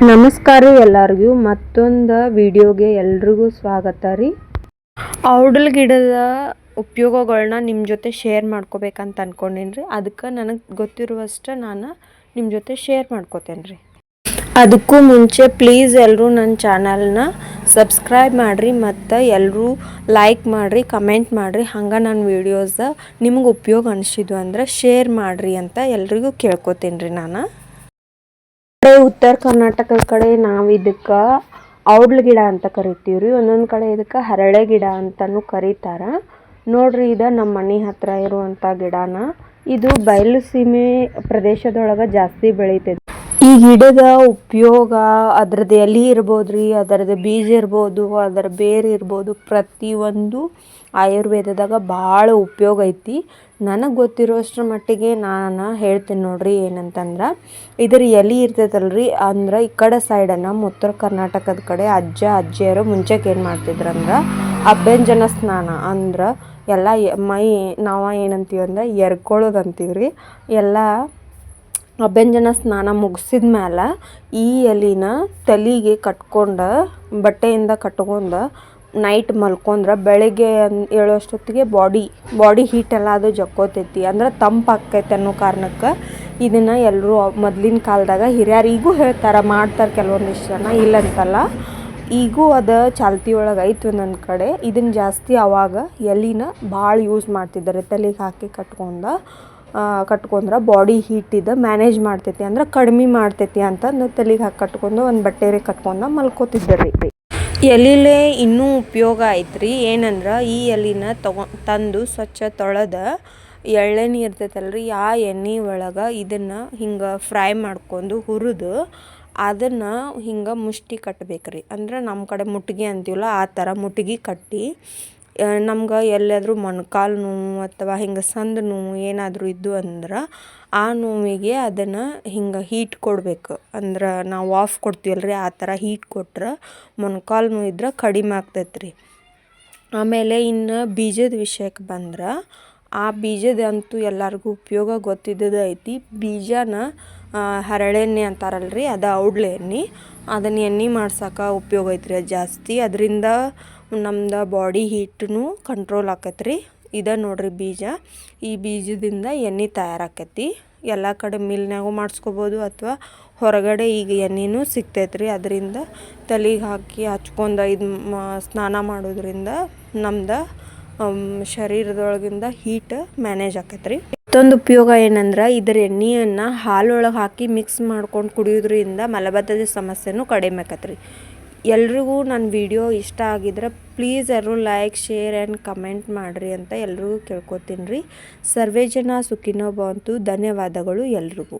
ನಮಸ್ಕಾರ ಎಲ್ಲರಿಗೂ ಮತ್ತೊಂದು ವಿಡಿಯೋಗೆ ಎಲ್ರಿಗೂ ಸ್ವಾಗತ ರೀ. ಔಡಲ ಗಿಡದ ಉಪಯೋಗಗಳನ್ನ ನಿಮ್ಮ ಜೊತೆ ಶೇರ್ ಮಾಡ್ಕೋಬೇಕಂತ ಅನ್ಕೊಂಡೇನಿ ರೀ. ಅದಕ್ಕೆ ನನಗೆ ಗೊತ್ತಿರುವಷ್ಟು ನಾನು ನಿಮ್ಮ ಜೊತೆ ಶೇರ್ ಮಾಡ್ಕೋತೇನೆ ರೀ. ಅದಕ್ಕೂ ಮುಂಚೆ ಪ್ಲೀಸ್ ಎಲ್ಲರೂ ನನ್ನ ಚಾನಲ್ನ ಸಬ್ಸ್ಕ್ರೈಬ್ ಮಾಡಿರಿ ಮತ್ತು ಎಲ್ಲರೂ ಲೈಕ್ ಮಾಡಿರಿ, ಕಮೆಂಟ್ ಮಾಡಿರಿ. ಹಂಗೆ ನನ್ನ ವೀಡಿಯೋಸ್ ನಿಮಗೆ ಉಪಯೋಗ ಅನಿಸಿದ್ವು ಅಂದ್ರೆ ಶೇರ್ ಮಾಡಿರಿ ಅಂತ ಎಲ್ರಿಗೂ ಕೇಳ್ಕೊತೀನಿ ರೀ. ನಾನು ಉತ್ತರ ಕರ್ನಾಟಕದ ಕಡೆ ನಾವು ಇದಕ್ಕೆ ಔಡಲ ಗಿಡ ಅಂತ ಕರಿತೀವಿ ರೀ. ಒಂದೊಂದು ಕಡೆ ಇದಕ್ಕೆ ಹರಳೆ ಗಿಡ ಅಂತಲೂ ಕರೀತಾರೆ ನೋಡ್ರಿ. ಇದು ನಮ್ಮ ಮನೆ ಹತ್ತಿರ ಇರುವಂಥ ಗಿಡನ. ಇದು ಬಯಲು ಸೀಮೆ ಪ್ರದೇಶದೊಳಗೆ ಜಾಸ್ತಿ ಬೆಳೀತದೆ. ಈ ಗಿಡದ ಉಪಯೋಗ ಅದರದ್ದು ಎಲೆ ಇರ್ಬೋದು ರೀ, ಅದರದ್ದು ಬೀಜ ಇರ್ಬೋದು, ಅದರ ಬೇರು ಇರ್ಬೋದು, ಪ್ರತಿಯೊಂದು ಆಯುರ್ವೇದದಾಗ ಭಾಳ ಉಪಯೋಗ ಐತಿ. ನನಗೆ ಗೊತ್ತಿರೋಷ್ಟ್ರ ಮಟ್ಟಿಗೆ ನಾನು ಹೇಳ್ತೀನಿ ನೋಡ್ರಿ. ಏನಂತಂದ್ರೆ ಇದ್ರ ಎಲೆ ಇರ್ತೈತಲ್ರಿ, ಅಂದ್ರೆ ಈ ಕಡೆ ಸೈಡನ್ನು ನಮ್ಮ ಉತ್ತರ ಕರ್ನಾಟಕದ ಕಡೆ ಅಜ್ಜಿಯರು ಮುಂಚೆಗೆ ಏನು ಮಾಡ್ತಿದ್ರಂದ್ರೆ ಅಭ್ಯಂಜನ ಸ್ನಾನ ಅಂದ್ರೆ ಎಲ್ಲ ಮೈ ನಾವು ಏನಂತೀವಿ ಅಂದ್ರೆ ಎರ್ಕೊಳ್ಳೋದು ಅಂತೀವಿ ರೀ. ಎಲ್ಲ ಅಭ್ಯಂಜನ ಸ್ನಾನ ಮುಗಿಸಿದ ಮೇಲೆ ಈ ಎಲೆನ ತಲೆಗೆ ಕಟ್ಕೊಂಡು ಬಟ್ಟೆಯಿಂದ ಕಟ್ಕೊಂಡು ನೈಟ್ ಮಲ್ಕೊಂಡ್ರೆ ಬೆಳಗ್ಗೆ ಏಳೋಷ್ಟೊತ್ತಿಗೆ ಬಾಡಿ ಹೀಟೆಲ್ಲ ಅದು ಜಕ್ಕೋತೈತಿ, ಅಂದ್ರೆ ತಂಪಾಕೈತೆ ಅನ್ನೋ ಕಾರಣಕ್ಕೆ ಇದನ್ನು ಎಲ್ಲರೂ ಮೊದಲಿನ ಕಾಲದಾಗ ಹಿರಿಯರು ಈಗೂ ಹೇಳ್ತಾರೆ, ಮಾಡ್ತಾರೆ ಕೆಲವೊಂದಿಷ್ಟು ಜನ, ಇಲ್ಲಂತಲ್ಲ. ಈಗೂ ಅದು ಚಾಲ್ತಿ ಒಳಗೆ ಐತಿ ಒಂದೊಂದು ಕಡೆ. ಇದನ್ನು ಜಾಸ್ತಿ ಆವಾಗ ಎಲೆನ ಭಾಳ ಯೂಸ್ ಮಾಡ್ತಿದ್ದಾರೆ. ತಲೆಗೆ ಹಾಕಿ ಕಟ್ಕೊಂಡ್ರೆ ಬಾಡಿ ಹೀಟಿದು ಮ್ಯಾನೇಜ್ ಮಾಡ್ತೈತಿ, ಅಂದ್ರೆ ಕಡಿಮೆ ಮಾಡ್ತೈತಿ ಅಂತಂದು ತಲೆಗೆ ಹಾಕಿ ಕಟ್ಕೊಂಡು ಒಂದು ಬಟ್ಟೆರೆ ಕಟ್ಕೊಂಡು ಮಲ್ಕೋತಿದ್ದಾರೆ ರೀ. ಎಲೆಲೇ ಇನ್ನೂ ಉಪಯೋಗ ಐತ್ರಿ. ಏನಂದ್ರೆ ಈ ಎಲೆನ ತಂದು ಸ್ವಚ್ಛ ತೊಳೆದು ಎಳ್ಳೆಣ್ಣೆ ಇರ್ತೈತಲ್ರಿ, ಆ ಎಣ್ಣೆ ಒಳಗೆ ಇದನ್ನು ಹಿಂಗೆ ಫ್ರೈ ಮಾಡ್ಕೊಂಡು ಹುರಿದು ಅದನ್ನು ಹಿಂಗೆ ಮುಷ್ಟಿ ಕಟ್ಟಬೇಕ್ರಿ. ಅಂದ್ರೆ ನಮ್ಮ ಕಡೆ ಮುಟ್ಗಿ ಅಂತೀವಲ್ಲ, ಆ ಥರ ಮುಟ್ಗಿ ಕಟ್ಟಿ ನಮ್ಗೆ ಎಲ್ಲಾದರೂ ಮೊಣಕಾಲು ನೋವು ಅಥವಾ ಹಿಂಗೆ ಸಂದು ನೋವು ಏನಾದರೂ ಇದ್ದು ಅಂದ್ರೆ ಆ ನೋವಿಗೆ ಅದನ್ನು ಹಿಂಗೆ ಹೀಟ್ ಕೊಡಬೇಕು. ಅಂದ್ರೆ ನಾವು ಆಫ್ ಕೊಡ್ತೀವಲ್ರಿ, ಆ ಥರ ಹೀಟ್ ಕೊಟ್ರೆ ಮೊಣಕಾಲು ನೋವು ಇದ್ರೆ ಕಡಿಮೆ ಆಗ್ತೈತೆ ರೀ. ಆಮೇಲೆ ಇನ್ನು ಬೀಜದ ವಿಷಯಕ್ಕೆ ಬಂದ್ರೆ ಆ ಬೀಜದಂತೂ ಎಲ್ಲರಿಗೂ ಉಪಯೋಗ ಗೊತ್ತಿದ್ದದ್ದು ಐತಿ. ಬೀಜನ ಹರಳೆಣ್ಣೆ ಅಂತಾರಲ್ರಿ, ಅದು ಔಡಲ ಎಣ್ಣೆ. ಅದನ್ನು ಎಣ್ಣೆ ಮಾಡ್ಸೋಕೆ ಉಪಯೋಗ ಐತ್ರಿ ಅದು ಜಾಸ್ತಿ. ಅದರಿಂದ ನಮ್ದು ಬಾಡಿ ಹೀಟೂ ಕಂಟ್ರೋಲ್ ಆಕೈತೆ ರೀ. ಇದು ನೋಡ್ರಿ ಬೀಜ. ಈ ಬೀಜದಿಂದ ಎಣ್ಣೆ ತಯಾರಾಕೈತಿ. ಎಲ್ಲ ಕಡೆ ಮಿಲ್ನಾಗೂ ಮಾಡಿಸ್ಕೋಬೋದು ಅಥವಾ ಹೊರಗಡೆ ಈಗ ಎಣ್ಣೆನೂ ಸಿಗ್ತೈತೆ ರೀ. ಅದರಿಂದ ತಲೆಗೆ ಹಾಕಿ ಹಚ್ಕೊಂಡು ಇದು ಸ್ನಾನ ಮಾಡೋದ್ರಿಂದ ನಮ್ದು ಶರೀರದೊಳಗಿಂದ ಹೀಟ್ ಮ್ಯಾನೇಜ್ ಆಕೈತೆ ರೀ. ಮತ್ತೊಂದು ಉಪಯೋಗ ಏನಂದ್ರೆ ಇದರ ಎಣ್ಣೆಯನ್ನು ಹಾಲೊಳಗೆ ಹಾಕಿ ಮಿಕ್ಸ್ ಮಾಡ್ಕೊಂಡು ಕುಡಿಯೋದ್ರಿಂದ ಮಲಬದ್ಧತೆ ಸಮಸ್ಯೆನೂ ಕಡಿಮೆ ಆಕೈತೆ ರೀ. ಎಲ್ರಿಗೂ ನನ್ನ ವಿಡಿಯೋ ಇಷ್ಟ ಆಗಿದ್ರೆ ಪ್ಲೀಸ್ ಎಲ್ಲರೂ ಲೈಕ್, ಶೇರ್ ಆ್ಯಂಡ್ ಕಮೆಂಟ್ ಮಾಡಿರಿ ಅಂತ ಎಲ್ರಿಗೂ ಕೇಳ್ಕೊತೀನಿ ರೀ. ಸರ್ವೇ ಜನ ಸುಖಿನೋ ಭವಂತು. ಧನ್ಯವಾದಗಳು ಎಲ್ರಿಗೂ.